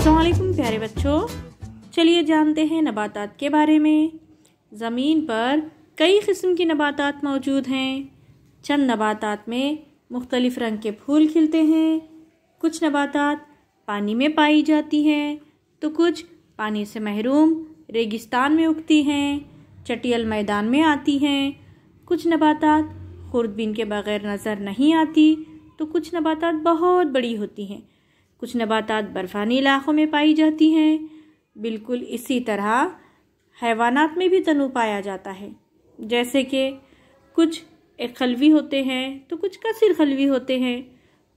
अस्सलामुअलैकुम प्यारे बच्चों, चलिए जानते हैं नबातात के बारे में। ज़मीन पर कई किस्म की नबातात मौजूद हैं। चंद नबातात में मुख्तलिफ़ रंग के फूल खिलते हैं। कुछ नबातात पानी में पाई जाती हैं तो कुछ पानी से महरूम रेगिस्तान में उगती हैं, चटियल मैदान में आती हैं। कुछ नबातात खुर्दबीन के बग़ैर नज़र नहीं आती तो कुछ नबातात बहुत बड़ी होती हैं। कुछ नबातात बर्फ़ानी इलाक़ों में पाई जाती हैं। बिल्कुल इसी तरह हैवानात में भी तनू पाया जाता है, जैसे कि कुछ एक खलवी होते हैं तो कुछ कसीर खलवी होते हैं,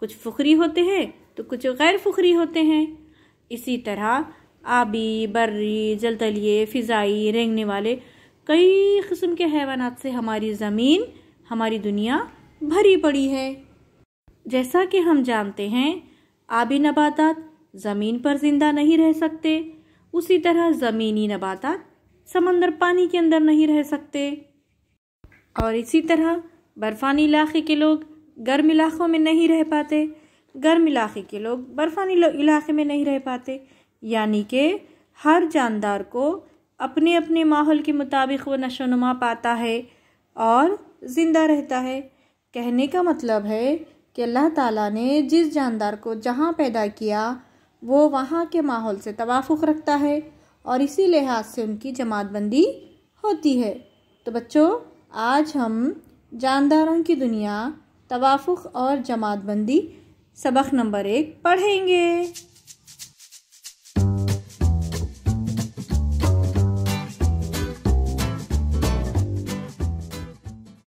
कुछ फ़ुखरी होते हैं तो कुछ गैर फ़ुखरी होते हैं। इसी तरह आबी, बर्री, जलतलिए, फ़िज़ाई, रेंगने वाले कई किस्म के हैवानात से हमारी ज़मीन, हमारी दुनिया भरी पड़ी है। जैसा कि हम जानते हैं आबी नबातात ज़मीन पर ज़िंदा नहीं रह सकते, उसी तरह ज़मीनी नबातात समंदर पानी के अंदर नहीं रह सकते। और इसी तरह बर्फ़ानी इलाक़े के लोग गर्म इलाक़ों में नहीं रह पाते, गर्म इलाक़े के लोग बर्फ़ानी इलाक़े में नहीं रह पाते। यानी कि हर जानदार को अपने अपने माहौल के मुताबिक वो नशोनुमा पाता है और ज़िंदा रहता है। कहने का मतलब है कि अल्लाह ताला ने जिस जानदार को जहाँ पैदा किया वो वहाँ के माहौल से तवाफ़ुक़ रखता है और इसी लिहाज से उनकी जमातबंदी होती है। तो बच्चों, आज हम जानदारों की दुनिया, तवाफ़ुक़ और जमातबंदी सबक नंबर 1 पढ़ेंगे।